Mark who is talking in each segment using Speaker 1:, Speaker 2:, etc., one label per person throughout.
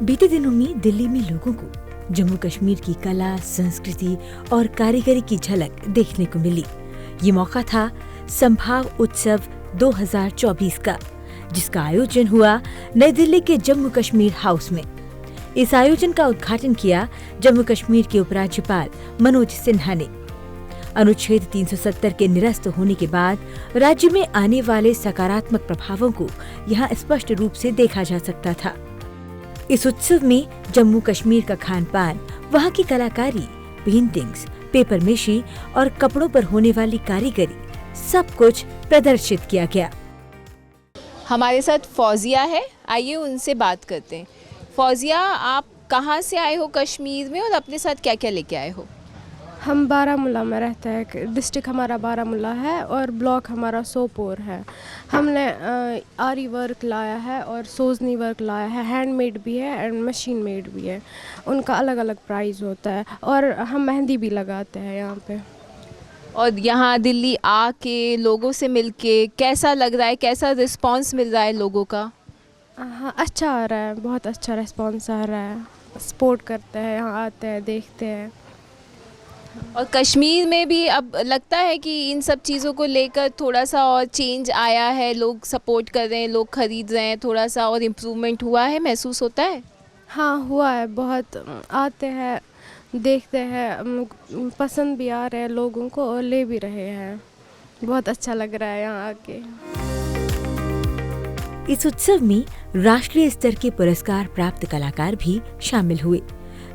Speaker 1: बीते दिनों में दिल्ली में लोगों को जम्मू कश्मीर की कला, संस्कृति और कारीगरी की झलक देखने को मिली। ये मौका था संभाग उत्सव 2024 का, जिसका आयोजन हुआ नई दिल्ली के जम्मू कश्मीर हाउस में। इस आयोजन का उद्घाटन किया जम्मू कश्मीर के उपराज्यपाल मनोज सिन्हा ने। अनुच्छेद 370 के निरस्त होने के बाद राज्य में आने वाले सकारात्मक प्रभावों को यहाँ स्पष्ट रूप से देखा जा सकता था। इस उत्सव में जम्मू कश्मीर का खान पान, वहाँ की कलाकारी, पेंटिंग्स, पेपर मेशी और कपड़ों पर होने वाली कारीगरी, सब कुछ प्रदर्शित किया गया।
Speaker 2: हमारे साथ फौजिया है, आइए उनसे बात करते हैं। फौजिया, आप कहाँ से आए हो कश्मीर में और अपने साथ क्या क्या लेके आए हो?
Speaker 3: हम बारामूला में रहते हैं। डिस्ट्रिक्ट हमारा बारामूला है और ब्लॉक हमारा सोपोर है। हमने आरी वर्क लाया है और सोजनी वर्क लाया है। हैंडमेड भी है एंड मशीन मेड भी है। उनका अलग अलग प्राइस होता है और हम मेहंदी भी लगाते हैं यहाँ पे।
Speaker 2: और यहाँ दिल्ली आके लोगों से मिलके कैसा लग रहा है, कैसा रिस्पांस मिल रहा है लोगों का?
Speaker 3: हाँ, अच्छा आ रहा है, बहुत अच्छा रिस्पांस आ रहा है। सपोर्ट करते हैं, यहाँ आते हैं, देखते हैं।
Speaker 2: और कश्मीर में भी अब लगता है कि इन सब चीज़ों को लेकर थोड़ा सा और चेंज आया है, लोग सपोर्ट कर रहे हैं, लोग ख़रीद रहे हैं, थोड़ा सा और इम्प्रूवमेंट हुआ है, महसूस होता है?
Speaker 3: हाँ, हुआ है, बहुत आते हैं, देखते हैं, पसंद भी आ रहे हैं लोगों को और ले भी रहे हैं। बहुत अच्छा लग रहा है यहाँ आके।
Speaker 1: इस उत्सव में राष्ट्रीय स्तर के पुरस्कार प्राप्त कलाकार भी शामिल हुए,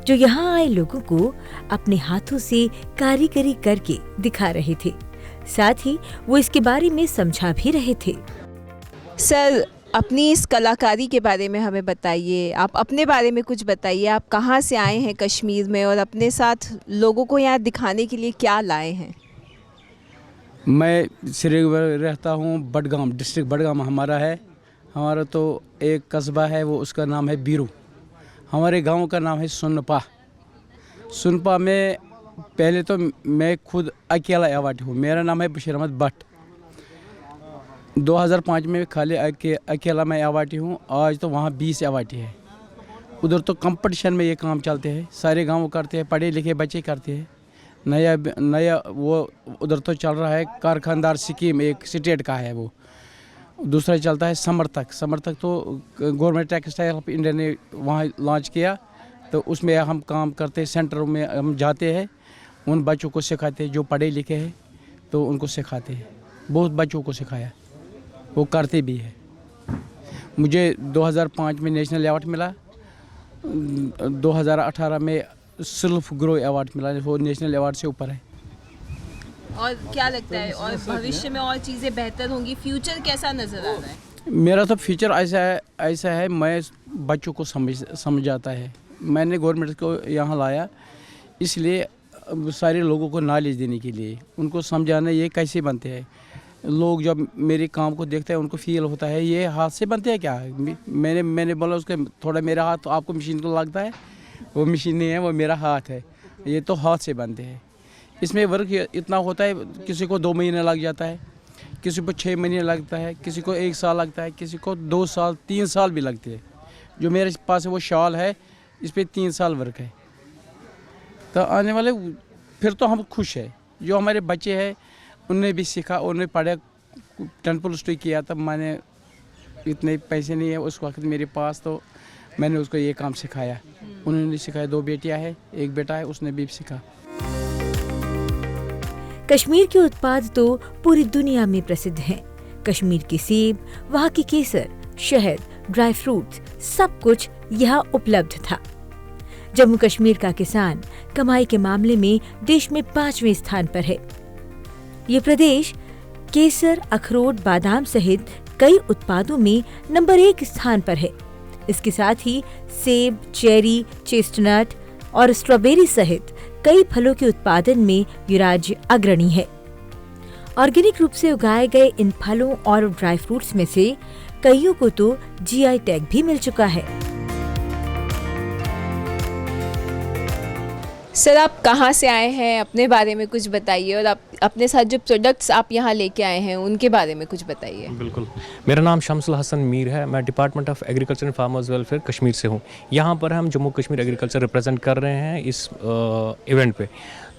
Speaker 1: जो यहाँ आए लोगों को अपने हाथों से कारीगरी करके दिखा रहे थे। साथ ही वो इसके बारे में समझा भी रहे थे।
Speaker 2: सर, अपनी इस कलाकारी के बारे में हमें बताइए, आप अपने बारे में कुछ बताइए। आप कहाँ से आए हैं कश्मीर में और अपने साथ लोगों को यहाँ दिखाने के लिए क्या लाए हैं?
Speaker 4: मैं श्रीनगर रहता हूँ, बडगाम डिस्ट्रिक्ट बडगाम हमारा है। हमारा तो एक कस्बा है, वो उसका नाम है बीरू। हमारे गांव का नाम है सुनपा। सुनपा में पहले तो मैं खुद अकेला अवाटी हूँ। मेरा नाम है बशीर अहमद भट्ट। 2005 में खाली अकेला मैं अवाटी हूँ। आज तो वहाँ 20 अवाटी है। उधर तो कंपटीशन में ये काम चलते हैं, सारे गांव करते हैं, पढ़े लिखे बच्चे करते हैं। नया वो उधर तो चल रहा है कारखानदार स्कीम, एक स्टेट का है वो। दूसरा चलता है समर्थक तो गवर्नमेंट टेक्सटाइल ऑफ इंडिया ने वहाँ लॉन्च किया, तो उसमें हम काम करते हैं। सेंटरों में हम जाते हैं, उन बच्चों को सिखाते हैं जो पढ़े लिखे हैं, तो उनको सिखाते हैं। बहुत बच्चों को सिखाया, वो करते भी है। मुझे 2005 में नेशनल अवार्ड मिला, 2018 में सेल्फ ग्रो अवार्ड मिला, वो नेशनल अवार्ड से ऊपर है।
Speaker 2: और क्या लगता है, और भविष्य में और चीज़ें बेहतर होंगी? फ्यूचर कैसा नज़र आ रहा है?
Speaker 4: मेरा तो फ्यूचर ऐसा है मैं बच्चों को समझाता है। मैंने गवर्नमेंट को यहाँ लाया इसलिए सारे लोगों को नॉलेज देने के लिए, उनको समझाना ये कैसे बनते हैं। लोग जब मेरे काम को देखते हैं उनको फील होता है ये हाथ से बनते हैं क्या। मैंने बोला उसके थोड़ा मेरा हाथ तो आपको मशीन को लगता है, वो मशीन नहीं है, वो मेरा हाथ है, ये तो हाथ से बनते हैं। इसमें वर्क इतना होता है, किसी को 2 महीने लग जाता है, किसी को 6 महीने लगता है, किसी को 1 साल लगता है, किसी को 2 साल 3 साल भी लगते हैं। जो मेरे पास वो शॉल है, इस पर 3 साल वर्क है। तो आने वाले फिर तो हम खुश हैं। जो हमारे बच्चे हैं उनने भी सीखा, उन्होंने पढ़ा, 10+2 किया। तब मैंने इतने पैसे नहीं है उस वक्त मेरे पास, तो मैंने उसको ये काम सिखाया। उन्होंने सिखाया। 2 बेटियाँ हैं, 1 बेटा है, उसने भी सीखा।
Speaker 1: कश्मीर के उत्पाद तो पूरी दुनिया में प्रसिद्ध हैं। कश्मीर के सेब, वहाँ की केसर, शहद, ड्राई फ्रूट्स, सब कुछ यहाँ उपलब्ध था। जम्मू कश्मीर का किसान कमाई के मामले में देश में 5वें स्थान पर है। ये प्रदेश केसर, अखरोट, बादाम सहित कई उत्पादों में नंबर 1 स्थान पर है। इसके साथ ही सेब, चेरी, चेस्टनट और स्ट्रॉबेरी सहित कई फलों के उत्पादन में ये राज्य अग्रणी है। ऑर्गेनिक रूप से उगाए गए इन फलों और ड्राई फ्रूट्स में से कईयों को तो जीआई टैग भी मिल चुका है।
Speaker 2: सर, आप कहाँ से आए हैं, अपने बारे में कुछ बताइए और आप अपने साथ जो प्रोडक्ट्स आप यहाँ लेके आए हैं उनके बारे में कुछ बताइए।
Speaker 5: बिल्कुल, मेरा नाम शम्सुल हसन मीर है। मैं department of agriculture and farmers welfare Kashmir से हूँ। यहाँ पर हम जम्मू कश्मीर एग्रीकल्चर रिप्रेजेंट कर रहे हैं इस इवेंट पे।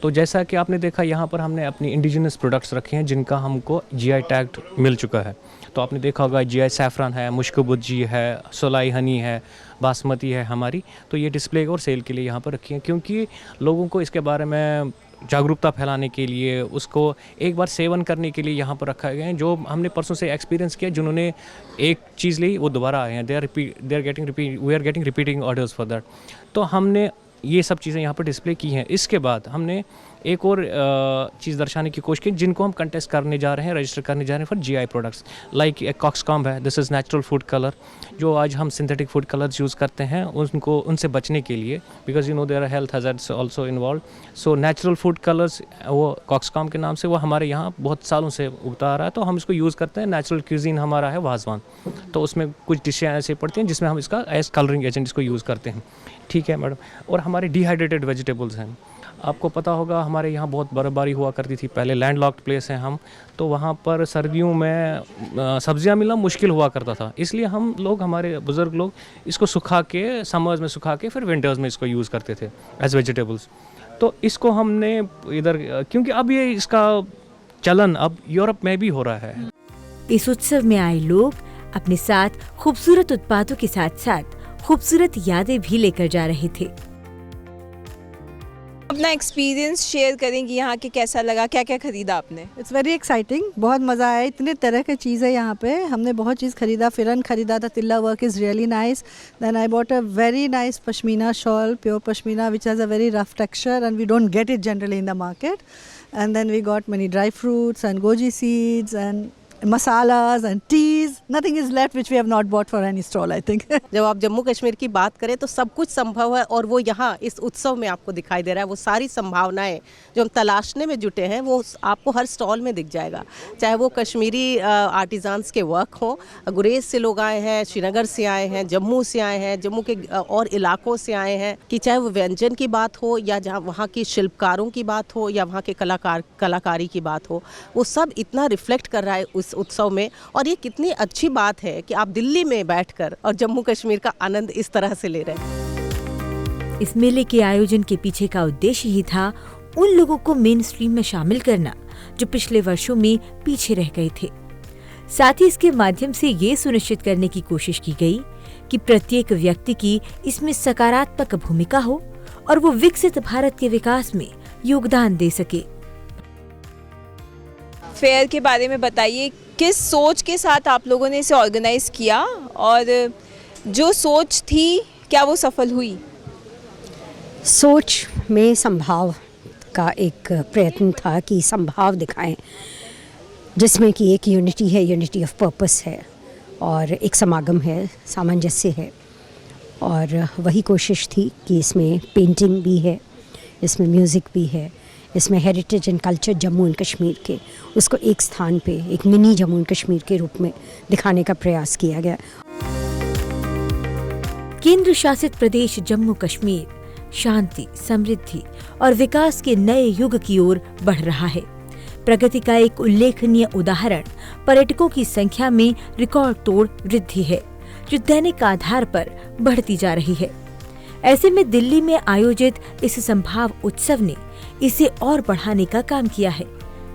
Speaker 5: तो जैसा कि आपने देखा, यहाँ पर हमने अपनी इंडिजिनस प्रोडक्ट्स रखे हैं जिनका हमको जीआई टैग मिल चुका है। तो आपने देखा होगा जीआई सैफरन है, मुश्कबुज्जी है, सोलाई हनी है, बासमती है हमारी। तो ये डिस्प्ले और सेल के लिए यहाँ पर रखी है, क्योंकि लोगों को इसके बारे में जागरूकता फैलाने के लिए, उसको एक बार सेवन करने के लिए यहाँ पर रखा गया है। जो हमने परसों से एक्सपीरियंस किया, जिन्होंने एक चीज़ ली वो दोबारा आए हैं। We are getting repeating orders for that. तो हमने ये सब चीज़ें यहाँ पर डिस्प्ले की हैं। इसके बाद हमने एक और चीज़ दर्शाने की कोशिश की, जिनको हम कंटेस्ट करने जा रहे हैं, रजिस्टर करने जा रहे हैं फॉर जीआई प्रोडक्ट्स। लाइक एक कॉक्सकॉम्ब है, this is natural food colour. जो आज हम सिंथेटिक फूड कलर्स यूज़ करते हैं उनसे बचने के लिए, because you know there are health hazards also involve. So natural food colours, वो कॉक्सकॉम्ब के नाम से वो हमारे यहाँ बहुत सालों से उगता आ रहा है। तो हम इसको यूज़ करते हैं। नेचुरल क्यूजीन हमारा है वाजवान, तो उसमें कुछ डिशें ऐसे पड़ती हैं जिसमें हम इसका एज कलरिंग एजेंट इसको यूज़ करते हैं। ठीक है मैडम। और हमारे डिहाइड्रेटेड वेजिटेबल्स हैं। आपको पता होगा हमारे यहाँ बहुत बर्फबारी हुआ करती थी पहले, लैंड लॉक्ड प्लेस है हम, तो वहाँ पर सर्दियों में सब्जियाँ मिलना मुश्किल हुआ करता था। इसलिए हम लोग, हमारे बुज़ुर्ग लोग इसको सुखा के, समर्स में सुखा के फिर विंटर्स में इसको यूज़ करते थे एज वेजिटेबल्स। तो इसको हमने इधर, क्योंकि अब ये इसका चलन अब यूरोप में भी हो रहा है।
Speaker 1: इस उत्सव में आए लोग अपने साथ खूबसूरत उत्पादों के साथ साथ खूबसूरत यादें भी लेकर जा रहे थे।
Speaker 2: अपना एक्सपीरियंस शेयर करेंगी यहाँ के, कैसा लगा, क्या क्या खरीदा आपने?
Speaker 6: इट्स वेरी एक्साइटिंग, बहुत मज़ा आया। इतने तरह की चीज़ है यहाँ पे। हमने बहुत चीज़ खरीदा, फिरन खरीदा था, tilla work is really nice. Then I bought a very nice pashmina shawl, pure pashmina, which has a very rough texture and we don't get it generally in the market. And then we got many dry fruits and goji seeds and masalas and teas. Nothing is left which we have not bought for any stall, I think.
Speaker 7: जब आप जम्मू कश्मीर की बात करें तो सब कुछ संभव है, और वो यहाँ इस उत्सव में आपको दिखाई दे रहा है। वो सारी संभावनाएं जो हम तलाशने में जुटे हैं वो आपको हर स्टॉल में दिख जाएगा। चाहे वो कश्मीरी आर्टिजान्स के वर्क हों, गुरेज से लोग आए हैं, श्रीनगर से आए हैं, जम्मू से आए हैं, जम्मू के और इलाकों से आए हैं, कि चाहे वो व्यंजन की बात हो या जहाँ वहाँ की शिल्पकारों की बात हो या वहाँ के कलाकारी की बात हो, वो सब इतना रिफ्लेक्ट कर रहा है उस उत्सव में। और ये कितनी अच्छी बात है कि आप दिल्ली में बैठकर और जम्मू कश्मीर का आनंद इस तरह से ले रहे हैं।
Speaker 1: इस मेले के आयोजन के पीछे का उद्देश्य ही था उन लोगों को मेन स्ट्रीम में शामिल करना जो पिछले वर्षों में पीछे रह गए थे। साथ ही इसके माध्यम से ये सुनिश्चित करने की कोशिश की गई कि प्रत्येक व्यक्ति की इसमें सकारात्मक भूमिका हो और वो विकसित भारत के विकास में योगदान दे सके।
Speaker 2: फेयर के बारे में बताइए, किस सोच के साथ आप लोगों ने इसे ऑर्गेनाइज किया, और जो सोच थी क्या वो सफल हुई?
Speaker 8: सोच में संभाव का एक प्रयत्न था कि संभाव दिखाएं, जिसमें कि एक यूनिटी है, यूनिटी ऑफ पर्पस है, और एक समागम है, सामंजस्य है। और वही कोशिश थी कि इसमें पेंटिंग भी है, इसमें म्यूज़िक भी है, इसमें heritage and culture Jammu and Kashmir के, उसको एक स्थान पे, एक मिनी जम्मू एंड कश्मीर के रूप में दिखाने का प्रयास किया गया।
Speaker 1: केंद्र शासित प्रदेश जम्मू कश्मीर शांति, समृद्धि और विकास के नए युग की ओर बढ़ रहा है। प्रगति का एक उल्लेखनीय उदाहरण पर्यटकों की संख्या में रिकॉर्ड तोड़ वृद्धि है, जो दैनिक आधार पर बढ़ती जा रही है। ऐसे में दिल्ली में आयोजित इस संभाव उत्सव ने इसे और बढ़ाने का काम किया है।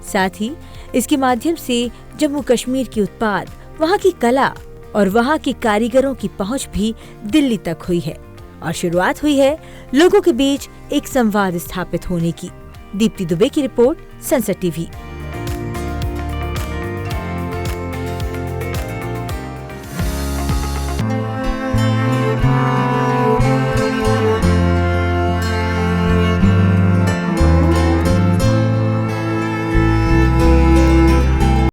Speaker 1: साथ ही इसके माध्यम से जम्मू कश्मीर के उत्पाद, वहाँ की कला और वहाँ के कारीगरों की पहुँच भी दिल्ली तक हुई है और शुरुआत हुई है लोगों के बीच एक संवाद स्थापित होने की। दीप्ति दुबे की रिपोर्ट, सनसद टीवी।